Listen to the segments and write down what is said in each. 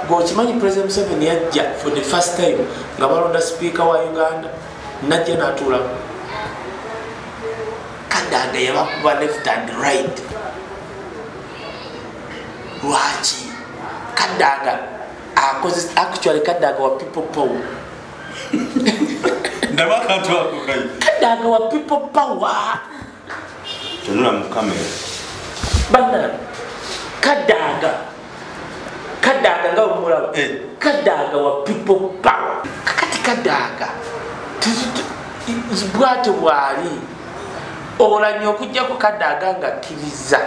gochimanyi President Museveni yajja for the first time nga balonda speaker wa Uganda najja natula Kadaga yabakuba left and right. Lwaki Kadaga actually Kadaga wa people power. Kadaga wa people power. Tunula mu camera. Bana Kadaga nga umulaba. Kadaga wa people power. Kakati Kadaga bwate bwali olanyo okujja ku Kadaga nga kiriza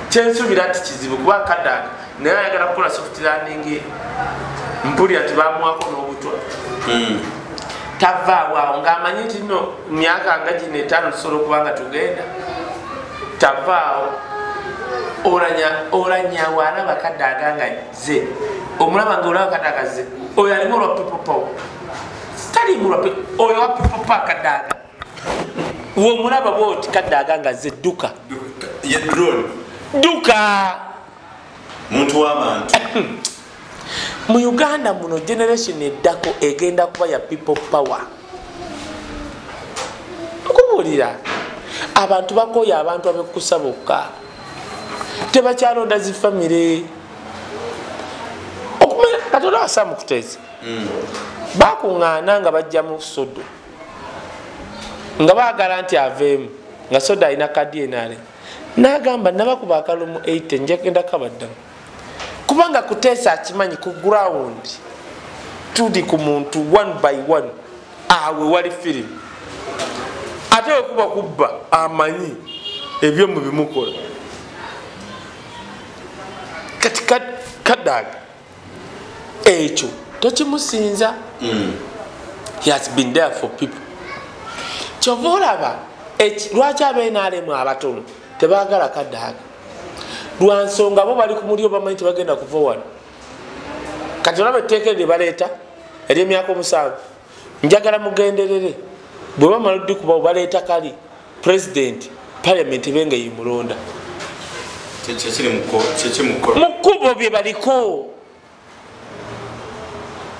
kyensubira ati kizibu kuba Kadaga naye ayagala kukola soft landing mpuli ati bamwako n'obutwa tavaawo ng'amanyi nti no myaka nga gino etaano tusobola okubanga tugenda tavaawo olanya walaba Kadaga nga ze omulaba nga olaba Kadaga ze oyo alimu olwa people power stalimu olwa oyo wa people power Kadaga uwo mulaba bwoti Kadaga nga ze duka ye drone duka muntu w'abantu mu Uganda muno generation eddako egenda kuba ya people power okubulira abantu bakoya abantu abekusa bokka tebakyalonda zi family okumenya katola asamu kutezi bakuŋŋaana nga bajja mu sodo nga baagala nti aveemu nga soda alina kadi enaale n'agamba nabakuba akalumu 80 njagenda kabaddamu kubanga kuteesa akimanyi ku ground tuli ku muntu one by one awe wali film ate wekuba kubba amanyi ebyo mu bimukola kati Kadaga ekyo tokimusinza. He has been there for people. Kyova olaba lwaki ab'NRM abatono tebaagala Kadaga lwa nsonga bo bali ku mulyo bamanyi tebagenda kuva wano. Kati olaba etteeka lye baleeta ery'emyaka 7 njagala mugenderere bwe bamala oddikuba baleeta kali president parliament benga yimulonda mukubo bye baliko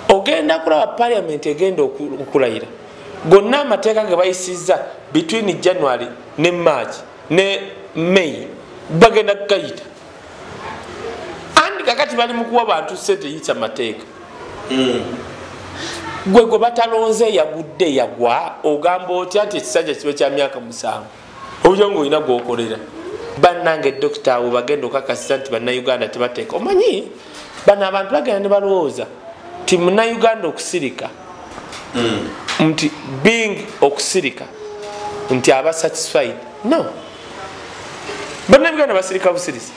ogenda kulaba parliament egenda okulayira gonna amateeka ge bayisizza between January ne March ne May bagenda kukayita andi kakati bali mukuwa bantu sente yica mateeka gwe batalonze yagudde yagwa ogamba otya nti ekisajja kibe kya myaka 7 obyo ng'olina gwokolera bannange dokita abo bagenda okakasisa nti bannayuganda tebateeka omanyi bano abantu bagenda ne balowooza ti munnayuganda okusirika nti being okusirika nti aba satisfied. No, bannayuganda basirika busirisi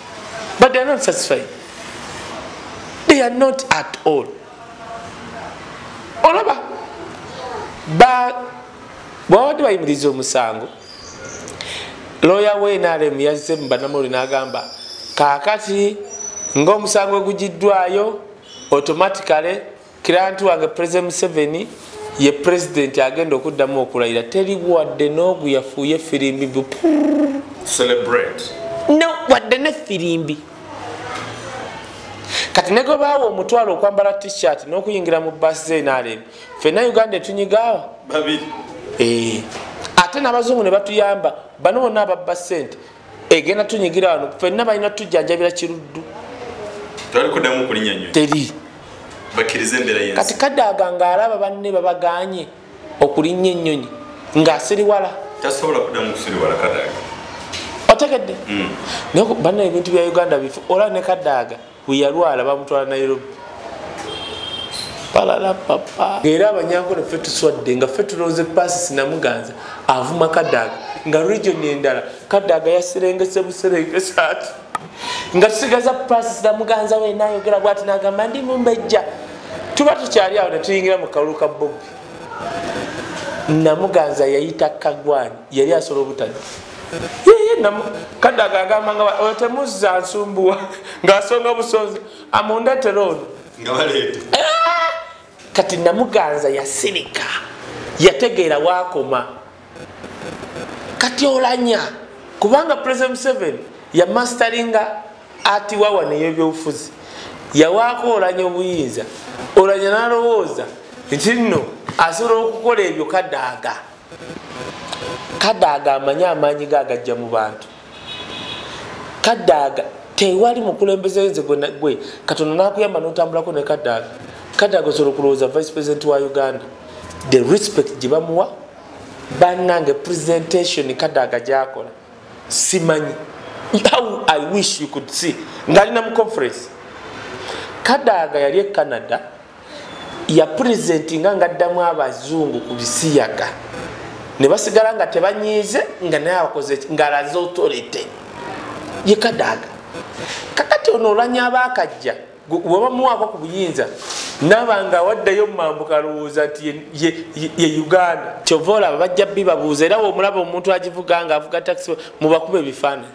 but they are not satisfied. They are not at all. Olaba bwawadde bayimiriza omusango lawyer w'NRM yazze mu bannamawulire n'agamba kaakati ng'omusango ogugiddwayo automatically kirantu wange President Museveni ye president agenda okuddamu okulayira teri wadde n'ogu yafuuye firimbi celebrate no wadde ne firimbi kati ne gobaawo omutwalo okwambala t-shirt n'okuyingira mu basi z'NRM ffenna Uganda etunyigawa babiri ate n'abazungu ne batuyamba bano bonna ababba ssente egenda tunyigira wano ffenna balina tujjanjabira kiruddu talikuddamu okulinya nnyo teri bakirize embeera yensi kati Kadaga ng'alaba banne babaganye okulinnya ennyonyi ng'asiriwala tasobola kuddamu kusiriwala Kadaga otegedde naye banna ebintu bya Uganda bifu olaba ne Kadaga bwe yalwala bamutwala Nairobi palala papa era abanyankole ffe tuswadde nga ffe tulowooza paasi sinamuganza avuma Kadaga nga region endala Kadaga yaserengese buserengese ati nga tusigaza paasi sinamuganza we nayogera bwati n'agamba ndi mumbejja tuba tukyali awo ne tuyingira mu kalulu ka Bobbi namuganza yayita Kagwani yali asobola obutadde Kadaga agamba nga oyo temuzza nsumbuwa ng'asonga busonzi amundetera ono nga baleeta kati namuganza yasirika yategeera waakoma kati olanya kubanga President Museveni ya masteringa ati wawa n'ebyobufuzi yawaako olanya obuyinza olanya n'alowooza nti nno asobola okukola ebyo Kadaga amanyi amaanyi gagajja mu bantu. Kadaga tewali mukulembeze nze gwe Katonda n'akuyamba n'otambulako ne Kadaga osobola okulowooza vice president wa Uganda. The respect gye bamuwa bannange presentation Kadaga gy'akola simanyi. How I wish you could see ngalina mu conference. Kadaga yali e Canada ya presentinga ngaddamu abazungu ku bisiyaga ne basigala nga tebanyiize nga naye abakoze ngalaze authority ye Kadaga. Kakati ono olanya abaakajja webamuwaako ku buyinza nabanga waddayo mambuka alowooza nti ye Uganda. Kyova olaba bajja bibabuuza era omulaba omuntu agivuga nga avuga taxi mubakuba ebifaananyi.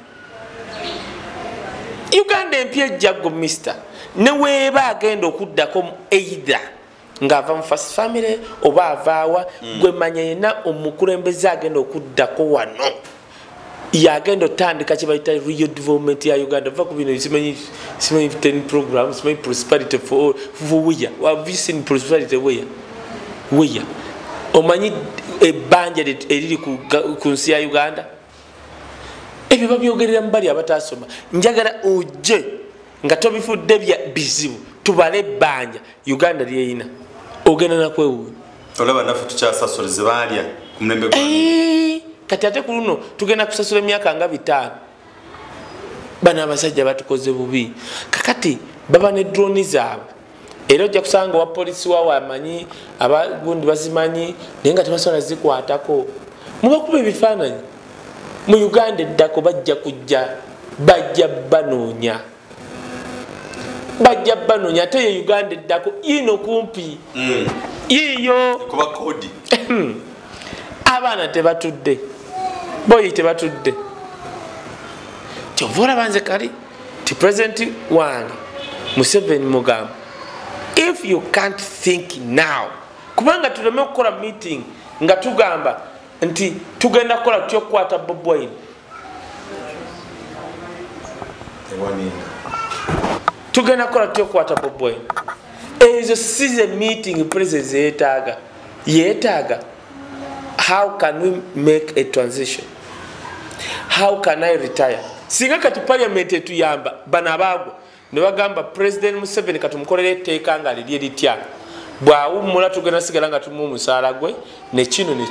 Uganda empya ejjaggo mister ne weeba agenda okuddako either ng'ava mu first family oba avaawa gwe manya yena omukulembeze agenda okuddako wano yagenda otandika kye bayita real development ya Uganda. Va ku bino simanyi 10 programs simanyi prosperity for where have you seen prosperity where omanyi ebbanja eriri ku nsi ya Uganda ebyo babyogerera mu bali abatasoma. Njagala ojje nga tobifudde bya bizibu tubale ebbanja Uganda lyeyina ogenda nakwewuunya olaba nafe tukyasasolize baalya ku mulembe gwa kati ate ku luno tugenda kusasula emyaka nga 5 bano abasajja batukoze bubi. Kakati baba ne drone zaabwe era ojja kusanga wa polisi waawe amanyi abagundi bazimanyi naye nga tebasobola zikwatako. Mubakuba ebifaananyi mu Uganda eddako bajja kujja bajja banoonya ate ye Uganda eddako ino kumpi yiyo kuba kodi abaana tebatudde boyi tebatudde. Kyova olaba nze kali ti president wange Museveni mugamba if you can't think now kubanga tuleme okukola meeting nga tugamba nti tugenda kukola tutya okukwata Bobi Wine tugenda kukola tutya okukwata Bobi Wine ezo si meeting president yeetaaga. How can we make a transition? How can I retire? Singa kati parliament etuyamba bana abagwa ne bagamba president Museveni katumukolere etteeka nga liri litya bwawummula tugenda sigala nga tumuwa omusaala gwe ne kino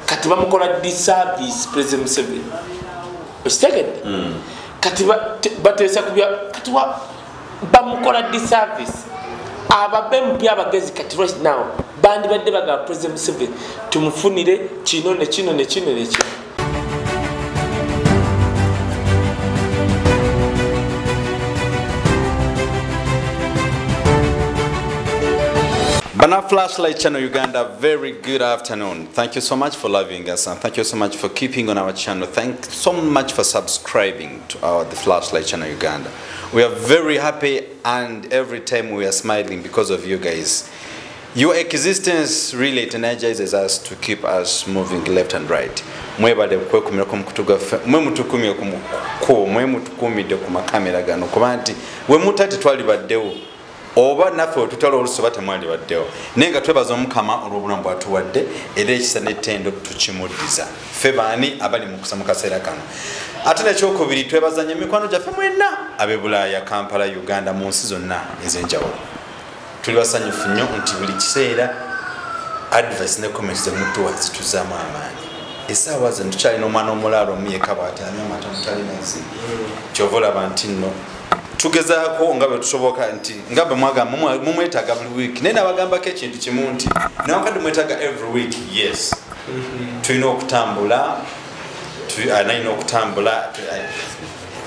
kati bamukola disservice president Museveni okitegedde kati bateesa kubya kati bamukola disservice ababempi abagezi kati right now bandi badde baga president Museveni tumufunire kino ne kino. Bana Flashlight Channel Uganda, very good afternoon. Thank you so much for loving us and thank you so much for keeping on our channel. Thank you so much for subscribing to the Flashlight Channel Uganda. We are very happy and every time we are smiling because of you guys. Your existence really energizes us to keep us moving left and right. Mwebale kwekumira ku mukutuga mwe mutukumye ku mwe mutukumide ku makamera gano kubanti we mutati twali baddewo oba naffe tutalo olusoba temwali baddewo nenga twebaza omukama olw'obulamu bwatuwadde era ekisa n'ettendo tukimuddiza ffe baani abali mu kusa mu kaseera kano ate nekyokubiri twebazanya emikwano gyaffe mwenna ab'e Bulaaya Kampala Uganda mu nsi zonna ez'enjawulo tuli basanyufu nnyo nti buli kiseera advice ne comments zemutuwa zituzaamu amaanyi essaawa zino tukyalina omwana omulaalo omu yekka bw'atyamya amata mutali mazzi kyova olaba nti nno tugezaako nga bwe tusoboka nti nga bwe mwagamba mumwetaaga buli week naye nabagambako ekintu kimu nti nawakadde mwetaaga every week yes tulina okutambula nalina okutambula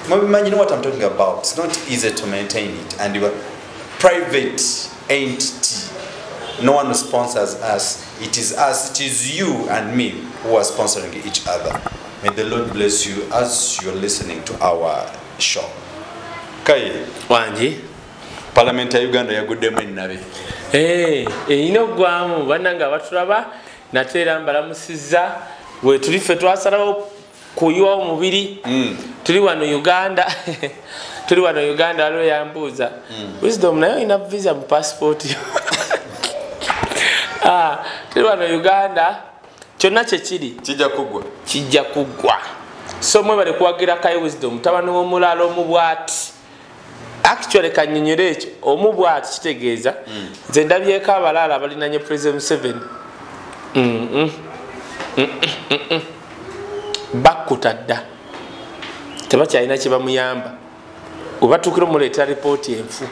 you know what I'm talking about. It's not easy to maintain it and your private entity no one sponsors us. It is us, it is you and me who are sponsoring each other. May the Lord bless you as you're listening to our show. Kaye wanji Parliament ya Uganda yaguddemu ennabe ino gwamu bannanga batulaba nateera mbalamusizza we tuli ffe twasalawo kuyiwa omubiri tuli wano Uganda tuli wano Uganda alo yambuuza Wisdom nayo ina visa mu passport tuli wano Uganda kyonna kyekiri kijja kugwa so mwebale kuwagira Kaye Wisdom mutabani w'omulala omubwati actually kanyinyire ekyo omubwati kitegeeza nze ndabyeko abalala balinanye President 7 bakutadda tebakyalina kye bamuyamba obatuukira omuleetera ripooti enfu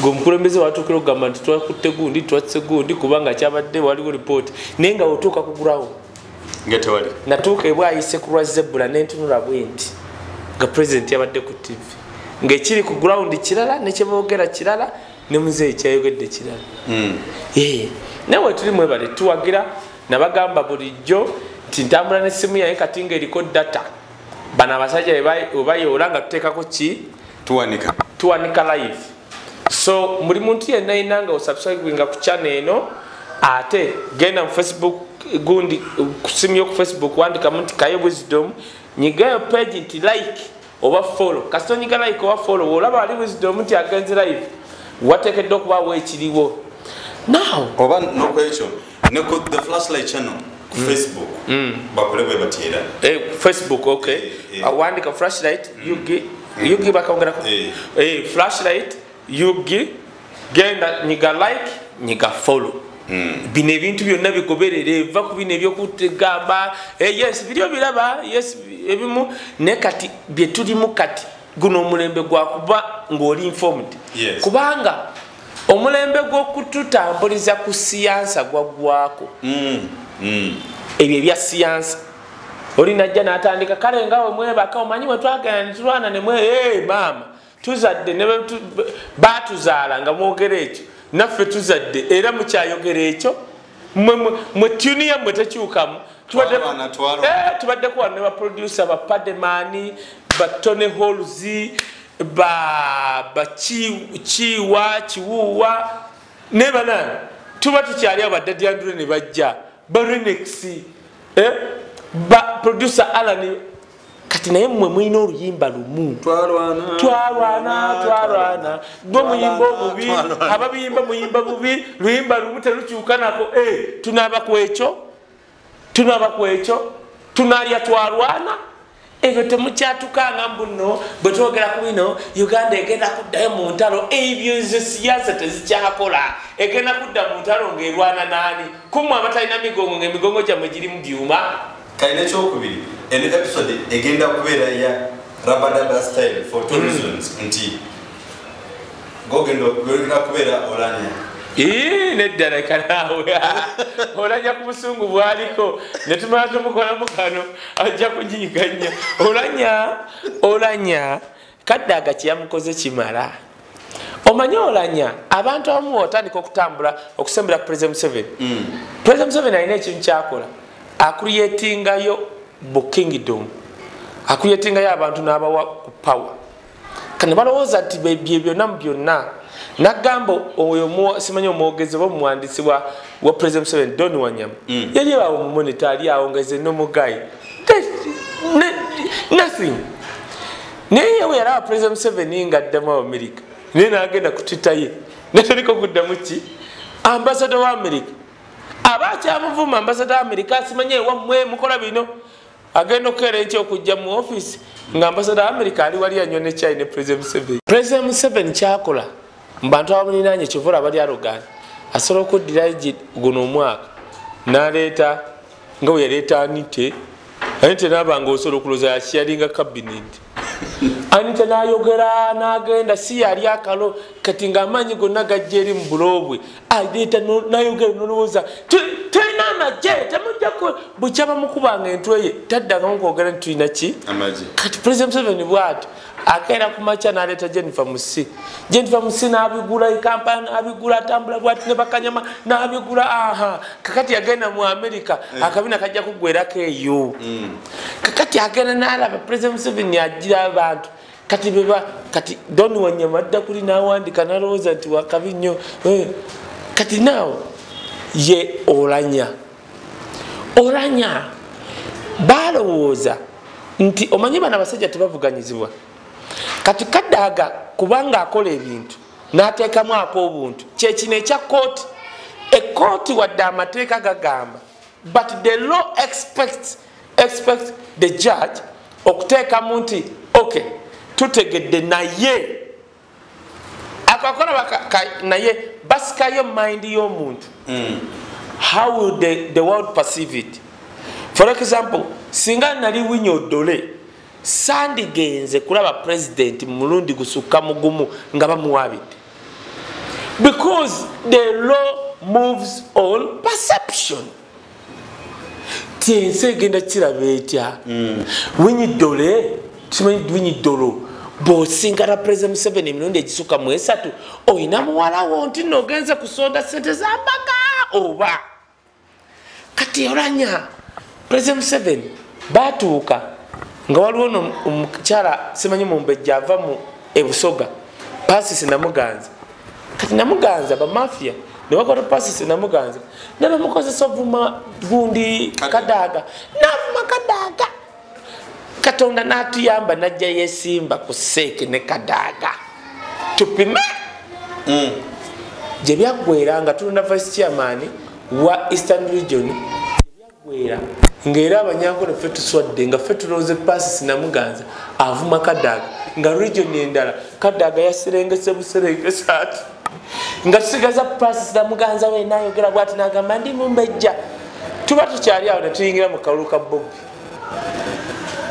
ng'omukulembeze watuukira okugamba nti twakutte gundi twatse gundi kubanga kyabadde waliwo ripooti naye nga otuuka ku ground nga tewali natuuka ebwayise ku lwa zebbula nentunula bwe nti nga pulezidenti yabadde ku tv ng'ekiri ku ground kirala nekyeboogera kirala ne muzeeyi kyayogedde kirala nawe tuli mwebale tuwagira nabagamba bulijjo nti ntambula n'essimu yaye kati ng'eriko data bano abasajja webayoola nga tuteekako ki tuwanika live so buli muntu yenna yina nga osubscribinga ku channel eno ate genda mu Facebook gundi ku simu yo ku Facebook wandikamu nti Kaye Wisdom nyigayo page nti like oba follow kasito nyiga like oba follow olaba ali Wisdom nti agenze live wateekedde okubaawo ekiriwo now oba nokwekyo ne ku the flashlight channel ku Facebook bakole bwe batira Facebook okay wandika flashlight yugi bakongera flashlight yugi genda nyiga like nyiga follow bino ebintu byonna bigoberere va ku bino ebyokutegamba yes biriyo biraba yes ebimu ne kati bye tulimu kati guno omulembe gwakuba ng'oli informed kubanga omulembe gw'okututambuliza ku siyansa gwaggwako ebyo ebya siyansa oli najja n'atandika kale ngawe mwebaka omanyi we twagenda ne tulwana ne maama tuzadde ne baatuzaala nga mwogera ekyo naffe tuzadde era mukyayogera ekyo mwe tuni yammwe tekyukamu tubaddeko wano ne baproducer ba Pademani ba Tony Halls ba Kiwuuwa ne banani tuba tukyali abaddadyandule ne bajja ba Renex ba producer Alan kati naye mmwe mulina oluyimba lumu twalwana gwe muyimba obubi ababiyimba muyimba bubi luyimba lumu terukyukanako tunaba kwekyo tunalya twalwana ebyo temukyatukanga mbuno bwe twogera ku bino Uganda egenda kuddayo mu ntalo ebyo ezo siyansa tezikyakola egenda kudda mu ntalo ng'erwana naani kumwe abatalina migongo ng'emigongo gyammwe giri mu byuma kalina ekyokubiri eno episode egenda kubeera ya rabadaba style for two reasons nti gogenda kubeera olanya neddala kanaawe olanya ku busungu bwaliko ne tumala tumukolamu kano ajja kunyiganya olanya Kadaga kyeyamukoze kimala omanye olanya abantu abamu otandika okutambula okusembera ku President 7 President 7 alina ekintu kyakola akuriyetingayo bukingdom akuriyetingayo abantu n'abawa ku power kane balowooza nti bye byonna mu byonna nagamba oyo simanyi omwogezi oba omuwandiisi wa President 7 Don Wanyama yali awo mu monitor ali awo ngeze n'omugayi nothing naye we yalaba President 7 nga addamu America naye n'agenda ku Twitter ye nataliko kuddamu ki ambassador wa America abakyamuvuma ambassador wa America asimanyi ewammwe mukola bino agenda okukeera ekyo okujja mu office nga ambassador wa America ali wali anywa ne chai ne President 7 kyakola mbantu abulinaanye kivula bali arogana asobola okuddira guno omwaka n'aleeta nga we yaleeta Anite n'abanga osobola okuloza yakyalinga cabinet Anite n'ayogera n'agenda si yali akalo kati ng'amaanyi gonna gajja eri mu bulobwe aleeta n'ayogera n'olowooza tulina amagye temujja bukya bamukubanga entwe ye taddangamu kwogera nti tulina ki kati President 7 bw'ati akaera ku makya n'aleeta Jennifer Musi n'abigula ekampani n'abigula atambula bw'ati ne bakanyama n'abigula kakati yagenda mu America akabina kajja kuggwerako eyo kakati agenda n'alaba President 7 agira abantu kati kati Don Wanyama adda kuli n'awandika n'alowooza nti wakabi nnyo kati naawo ye olanya balowooza nti omanyi bano abasajja tebavuganyizibwa kati Kadaga kubanga akola ebintu n'ateekamu ak'obuntu kyekino ekya kooti ekooti wadde amateeka gagamba but the law expects the judge okuteekamu nti okay tutegedde naye akakola naye basikayo mind y'omuntu how will the world perceive it. For example, singa nali winyo dole sandigenze kulaba president mulundi gusukka mugumu nga bamuwabidde because the law moves on perception. Tiense genda kiraba etya winyi dole timanyi winyi dolo bosingala president Museveni emirundi egisukka mu esatu oyina muwala wo nti nogenze kusonda sente z'ambaga oba kati olanya president Museveni batuuka nga waliwo no omukyala simanyi mumbejja ava mu ebusoga Pasisi Namuganza kati Namuganza bamafia ne bakola Pasisi Namuganza ne bamukozesa ovuma gundi Kadaga n'avuma Kadaga Katonda n'atuyamba najja yesimba ku Seeke ne Kadaga tupime gye byaggwera nga tulina vice chairman wa Eastern Region byaggwera ng'era abanyankole ffe tuswadde nga ffe tulowooza Pasisi Namuganza avuma Kadaga nga region endala Kadaga yaserengese buserengese ati nga tusigaza Pasisi Namuganza we n'ayogera bw'ati n'agamba ndi mumbejja tuba tukyali awo ne tuyingira mu kalulu ka Bobbi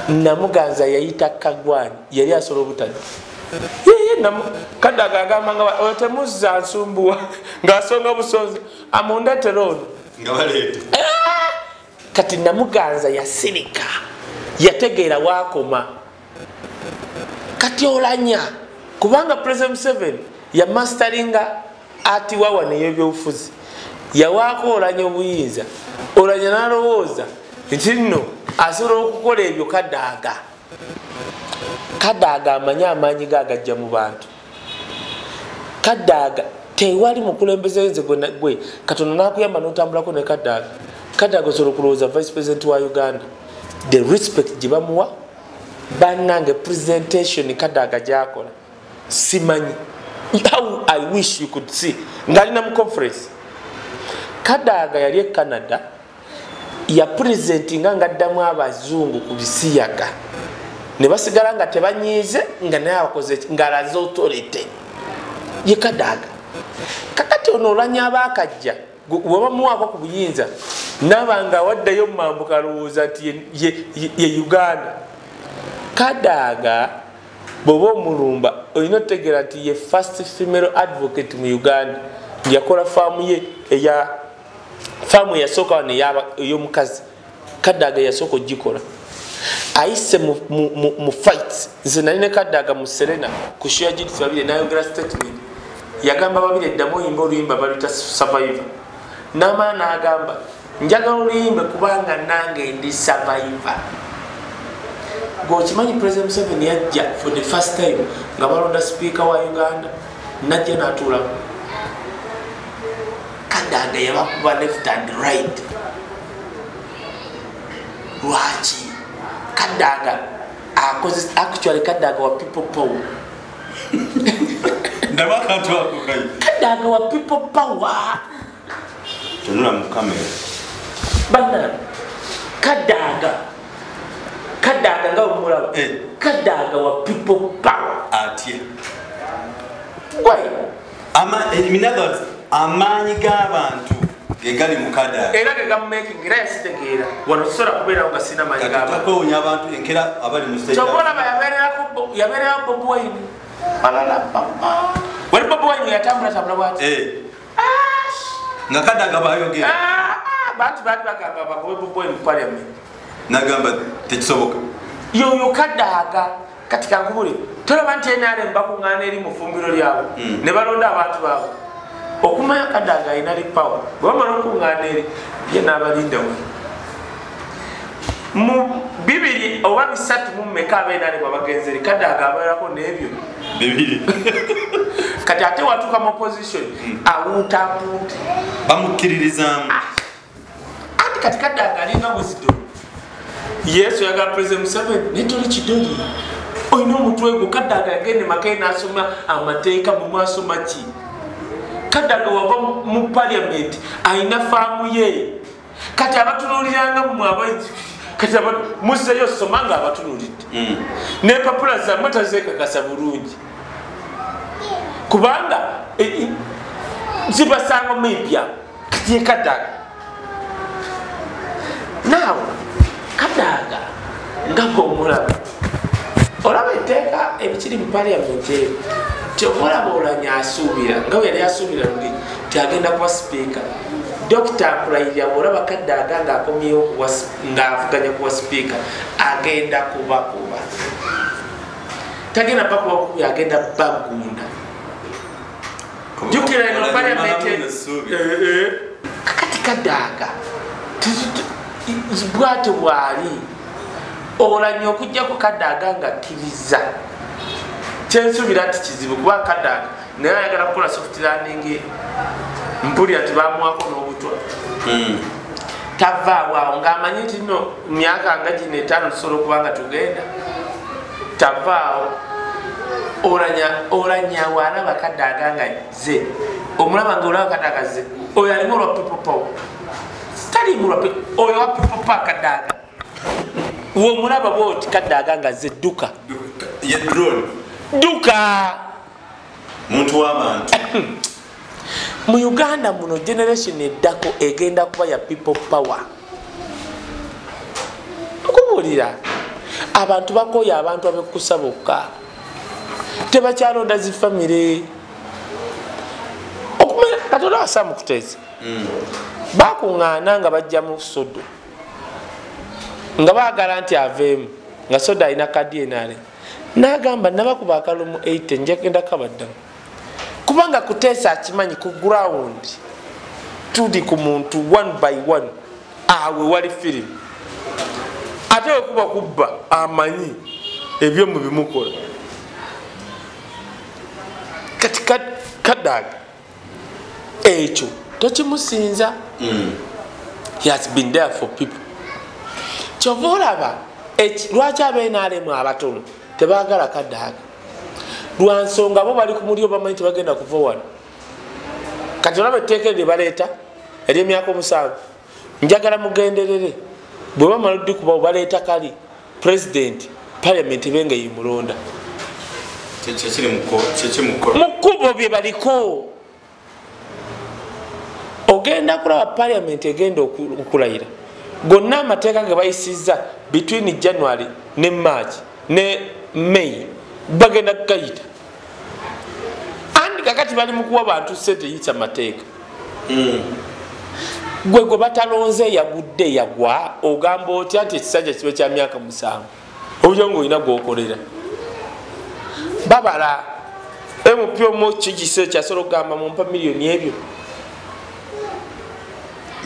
Namuganza yayita Kagwani yali asobola obutadde Kadaga agamba nga otemuzza nsumbuwa ng'asonga busonzi amundetera ono nga baleeta kati Namuganza yasirika yategeera wakoma kati olanya kubanga president Museveni ya masteringa ati wawa n'ebyobufuzi yawaako olanya obuyinza olanya n'alowooza nti nno asobola okukola ebyo Kadaga amanyi amaanyi gagajja mu bantu Kadaga tewali mukulembeze nze gwe Katonda n'akuyamba n'otambulako ne Kadaga osobola okulowooza vice president wa Uganda the respect gye bamuwa bannange presentation Kadaga gyakola simanyi how I wish you could see ngalina mu conference Kadaga yali e Canada ya presentinga ngaddamu abazungu ku bisiyaga ne basigala nga tebanyiize nga naye abakoze ngalaze authority ye Kadaga kakati ono olanya abaakajja webamuwaako ku buyinza nabanga waddayo mumambuka alowooza nti ye Uganda Kadaga bwoba omulumba olina otegeera nti ye first female advocate mu Uganda yakola faamu ye eya faamu yasooka wano ey'omukazi Kadaga yasooka ogikola ayise mu fight nze nali ne Kadaga mu Serena ku share gidisi babiri n'ayogera statement yagamba babiri eddamu oyimba oluyimba baluyita survivor n'amala n'agamba njagala oluyimbe kubanga nange ndi survivor gwokimanyi president Museveni yajja for the first time nga balonda speaker wa Uganda najja n'atuulamu Kadaga yabakuba left and right lwaki Kadaga actually Kadaga wa people power ndabakantu ako kai Kadaga wa people power tunula mu kamera bana Kadaga nga omulaba Kadaga wa people power atie why minaga amanyi g'abantu gegali mu Kadaga era making era yasitegeera wano tusobola kubeerawo nga sina manyi g'abantu takoonya abantu enkera abali mu stage kyobolaba yabeerako Bobi Wine alala papa wali Bobi Wine yatambula bwati nga Kadaga bayogera bantu bagamba bakobe Bobi Wine mu parliament nagamba tekisoboka yoyo Kadaga kati kankubule tolaba nti NRM bakuŋŋaana eri mu ffumbiro lyabo ne balonda abantu baabwe okumanya Kadaga ayina power bwamala okuŋŋaana eri ye n'abalinda we mu bibiri oba bisatu mu mmeka abeena babagenzi eri Kadaga abeerako n'ebyo bibiri kati ate watuuka mu opposition awuuta bamukkiririzaamu ati kati Kadaga alinga wisdom Yesu yagala president Museveni netoli kidogi oyina omutwe gwo Kadaga yagende makaye n'asoma amateeka mu maaso maki Kadaga wava mu parliament ayina faamu ye kati abatunuuliranga mmwe abayizi kati muzeeyo soma nga abatunuulidde n'empapula zammwe tazeekakasa bulungi kubanga zibasanga mu Ebipya kati ye Kadaga naawe Kadaga nga bw'omulaba olaba etteeka ebikiri mu parliament eyo tyomulaba olanya asuubira nga bwe yali asuubira luli tyagenda kuba sipiika Dr. Nkulayirira olaba Kadaga ng'akomyewo ng'avuganya kuba sipiika agenda kubakuba tagenda bakuba agenda bagunda jukira eno parliament kakati Kadaga bwate bwali olanya okujjako Kadaga ng'akkiriza kyensuubira nti kizibu kuba Kadaga naye ayagala kukola soft landing mpulira nti bamuwako n'obutwa tavaawo ng'amanyi nti no myaka nga gino 5 tusobola okuba nga tugenda tavaawo olanya walaba Kadaga nga ze omulaba nga olaba Kadaga ze oyo alimu olwa people power talimu olwa oyo wa people power Kadaga womulaba bwoti Kadaga nga ze dduka ye drone duka muntu w'abantu mu Uganda muno generation eddako egenda kuba ya people power okubuulira abantu bakoya abantu abekusa bokka tebakyalonda zifamire okumenya Katonda wasamu kuteesa bakuŋŋaana nga bajja mu sodo nga baagala nti aveemu nga sodo alina kadyenale n'agamba nabakuba akalumu 80 njagenda kabaddamu kubanga kuteesa akimanyi ku ground tuli ku muntu 1 by 1 awe wali firimu ate wekuba kubba amanyi ebyo mu bimukola kati Kadaga ekyo tokimusinza he has been there for people kyova olaba lwaki abeenaalemu abatono tebaagala Kadaga lwa nsonga bo bali ku mulyo bamanyi tebagenda kuva wano kati olaba etteeka lye baleeta ery'emyaka 7 njagala mugenderere bwe bamala oddikuba baleeta kali president parliament ebenga yimulonda mu kkubo bye baliko ogenda kulaba parliament egenda okulayira gonna amateeka ge bayisizza between January ne March ne May bagenda kukayita andi kakati bali mukuwa bantu sente yitsa mateeka gwe batalonze yagudde yagwa ogamba otya nti ekisajja kibe kya myaka 7 obyo ng'olina gwokolera babala Ebipya omu kigise kyasobola okugamba mumpa miliyoni ebyo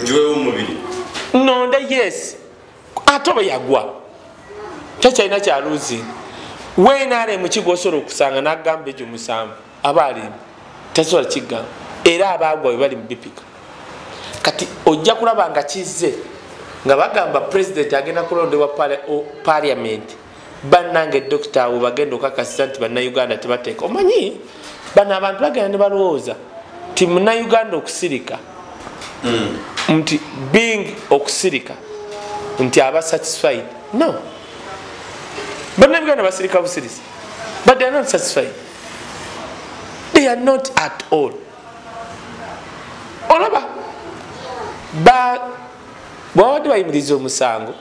njiwewo omubiri nonda yes ate oba yagwa kyakyalina kyaluzi weenaale mukigo osobola okusanga n'agamba egyo 7 aba alimu tasobola kigamba era abaagwa we bali mu bipika kati ojja kulaba nga kizze nga bagamba president agenda kulondebwa parliament bannange dokita we bagenda okakasisa nti bannayuganda tebateeka omanyi bano abantu bagenda ne balowooza ti munnayuganda okusirika nti being okusirika nti aba satisfied no bannayuganda basirika busirisi but they are not satisfied they are not at all olaba bwabadde bayimiriza omusango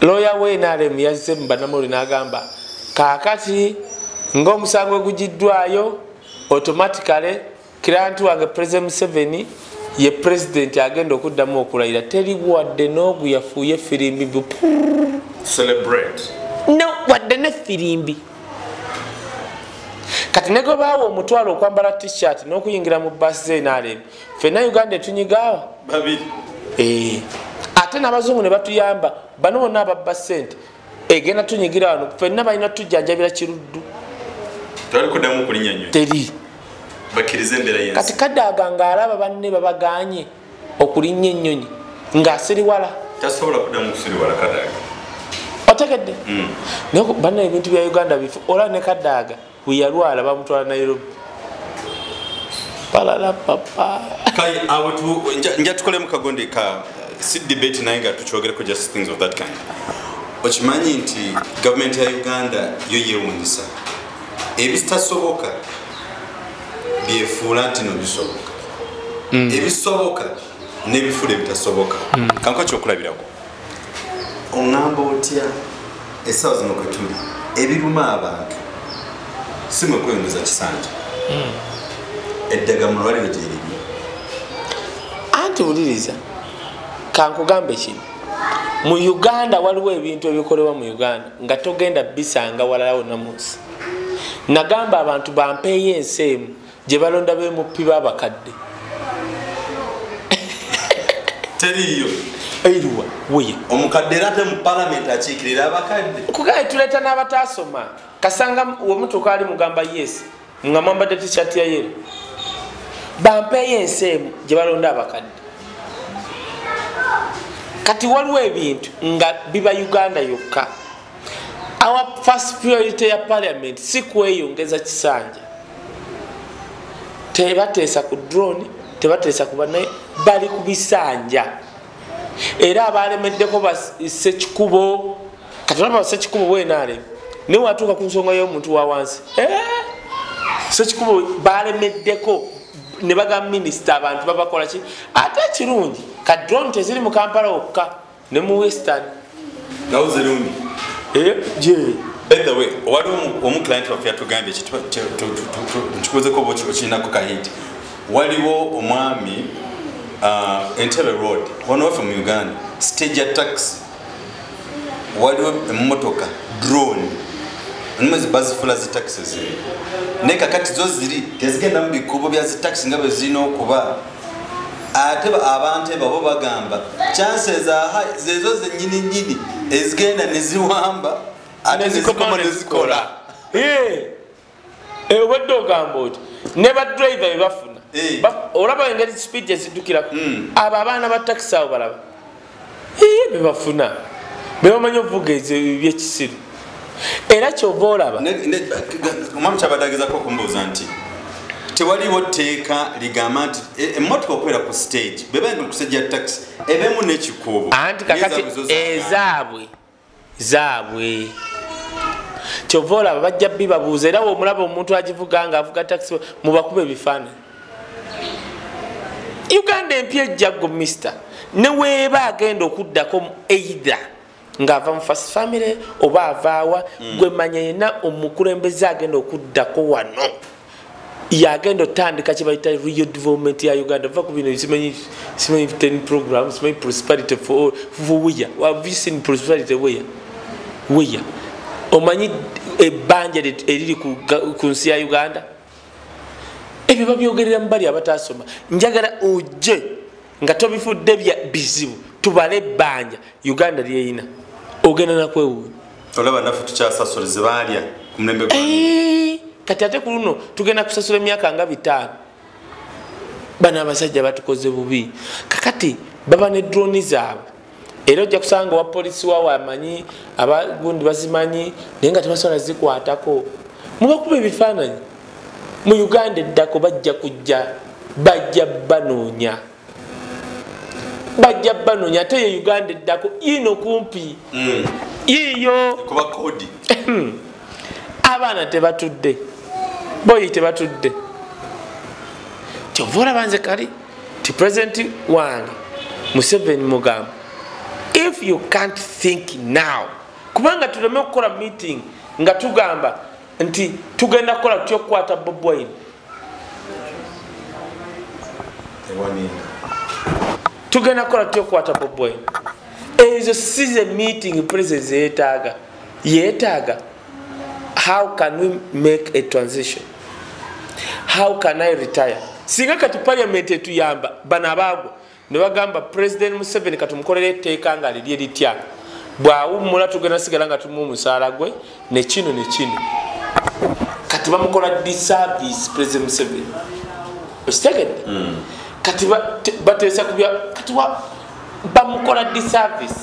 lawyer weenaalemu yazze mu bannamawulire n'agamba kaakati ng'omusango gugiddwayo automatically kiranti wange president Museveni ye president agenda okuddamu okulayira teri wadde n'ogu yafuuye firimbi celebrate no wadde ne firimbi kati nego baawo omutwalo okwambala t-shirt n'okuyingira mu basi zeenaalemu ffenna Uganda etunyigaawa babiri ate n'abazungu ne batuyamba bano bonna ababba ssente egenda tunyigira wano ffenna balina tujjanjabira kiruddu twalikuddamu okulinnya nnyo teri bakkiriza embeera yensi kati Kadaga ng'alaba banne babaganye okulinnya ennyonyi ng'asiriwala tasobola kuddamu kusiriwala Kadaga otegedde naye banna ebintu bya Uganda bifu ola ne Kadaga weyalwala bamutwala Nairobi palala papa Kaye awatu nja tukole mukagonde ka sit debate naye nga tukyogere just things of that kind okimanyi nti government ya Uganda yo yeewunyisa ebitasoboka byefuula nti nobisoboka ebisoboka n'ebifula ebitasoboka kanka kyokulabirako oŋŋamba otya essaawa zino kwetuli ebiruma abantu si mwe kweyongeza kisanja eddaga mu lwaliro gyeribi anti wuliriza kankugambe kino mu Uganda waliwo ebintu ebikolebwa mu Uganda nga togenda bisanga walala wonna mu nsi nagamba abantu bampeeyo ensi emu gye balonda bemupi b'abakadde teriyo eriwa wuye omukadde era ate mu palamenti akiikirira abakadde kugaye tuleeta n'abataasoma kasanga wemutuuka ali mugamba yes nga mwambadde t-shirt ya yero bampeeyo ensi emu gye balonda abakadde kati waliwo ebintu nga biba Uganda yokka our first priority ya parliament si kweyongeza kisanja tebateesa ku drone tebateesa ku banaye bali ku bisanja era abalemeddeko basekikubo katulaba basekikubo bwenaale ne watuuka ku nsonga y'omuntu wa wansi sekikubo balemeddeko ne bagamba minisita abantu babakola ki ate kirungi ka drone teziri mu Kampala okka ne mu Western nawo zirungi je by the way wali omu client waffe yatugambye nkikozeko okinako kahiti waliwo omwami Entebbe Road wano waffe mu Uganda stage ya taxi waliwo emmotoka drone nimwezi bazifula zi taxi ziri ne kakati zo ziri tezigenda mu bikubo bya zi taxi nga bwe zirina okuba ate abantu babo bagamba chances are zezo zennyini ezigenda ne ziwamba ate nezikola obadde ogamba oti ne badriver bebafuna olaba engeri speed eziddukirako abo abaana ba taxi abo balaba bebafuna bebamanyi okuvuga ezo byekisiru era kyova olaba omwami kyabadagezako okumbuuza nti tewaliwo tteeka ligamba nti emmotoka okubeera ku stage bebayinga okusejja taxi ebemu n'ekikuubo anti kakati zaabwe kyova olaba bajja bibabuuza era omulaba omuntu agivuga nga avuga taxi mubakuba ebifaananyi Uganda empya ejjaggo mister ne weeba agenda okuddako either ng'ava mu first family oba avaawa gwe manya yenna omukulembeze agenda okuddako wano yagenda otandika kye bayita real development ya Uganda va ku bino simanyi 10 programs simanyi prosperity for where have you seen prosperity where omanyi ebbanja eriri ku nsi ya Uganda ebyo babyogerera mu bali abataasoma njagala ojje nga tobifudde bya bizibu tubale ebbanja Uganda lyeyina ogenda nakwewuunya olaba naffe tukyasasula ze baalya ku mulembe gwa kati ate ku luno tugenda kusasula emyaka nga 5 bano abasajja batukoze bubi kakati baba ne drone zaabwe era ojja kusanga wa polisi wawe amanyi abagundi bazimanyi naye nga tebasobola zikwatako mubakuba ebifaananyi mu Uganda eddako bajja kujja bajja banoonya ate ye Uganda eddako ino kumpi yiyo kuba kodi abaana tebatudde boyi tebatudde kyovoola banze kali ti president wange Museveni mugamba if you can't think now kubanga tuleme okukola meeting nga tugamba nti tugenda kukola tutyokukwata Bobi Wine tugenda kukola tutyokukwata Bobi Wine ezo size meeting president yeetaaga how can we make a transition how can I retire singa kati parliament etuyamba bana abagwa ne bagamba president Museveni katumukolere etteeka nga liri litya bwawummula tugenda sigala nga tumuwa omusaala gwe ne kino kati bamukola disservice president Museveni okitegedde kati bateesa kubya kati bamukola disservice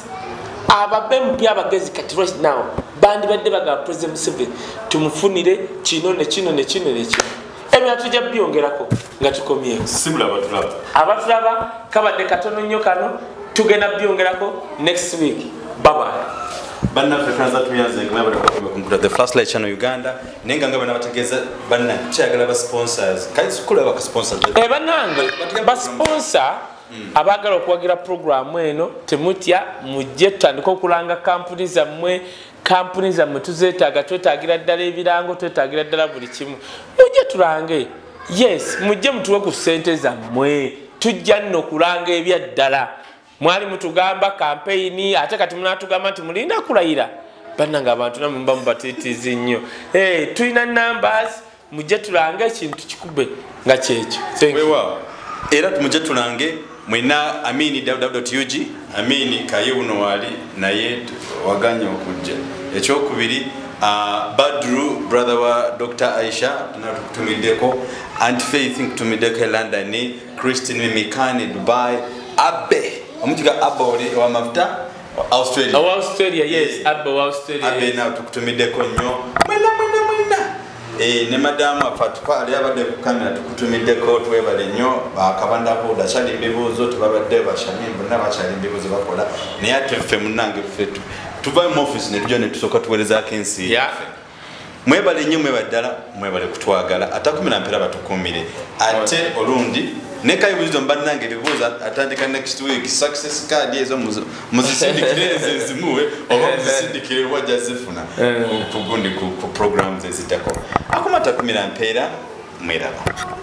ababempi abagezi kati right now bandi badde baga President Museveni tumufunire kino ne kino ne kino ne kino ebya tujja byongerako nga tukomyeeko simula abatulaba kabadde katono nnyo kano tugenda byongerako next week bye bye. Banna Africans tuyanze ngabale ko the Flashlight Channel Uganda nenga ngabana bategeza banna kyagala ba sponsors kai sukula ba sponsors banange ba sponsor abagala okuwagira program eno temutya mujje tutandika okulanga kampuni zammwe tuzeetaaga twetaagira ddala ebirango twetaagira ddala buli kimu mujje tulange yes mujje mutuwe ku ssente zammwe tujja nno okulanga ebyaddala mwali mutugamba campaign ate kati munatugamba nti mulinda kulayira bannanga abantu namwe mba mubatitizi nnyo tulina numbers mujje tulange ekintu kikube nga kyekyo era tumujje tulange mwina amini www.ug amini Kaye uno wali naye waganya okujja ekyokubiri Badru brother wa Dr. Aisha tunatumideko Aunt Faith tutumideko London Christine Mikani Dubai Abe omutika Abba wa mafuta Australia yes Abba Australia Abe na tukutumideko nnyo mwina ne madamu afatuka ali abadde ku kamera tukutumideko twebale nnyo bakabanda boda chali mbibuzo tubabadde bashamimbo n'abachali mbibuzo bakola naye ateffe munange ffetu tuva mu office ne tujja ne tusoka tuweereza akensi mwebale nnyo mwebaddala mwebale kutwagala atakumira mpera batukumire ate olundi ne Kaye Wisdom bannange bibuuza atandika next week success card ezo muzisindikire zimuwe oba muzisindikire wajja zifuna kugundi ku programs ezitako akumata kumira mpera mweraba.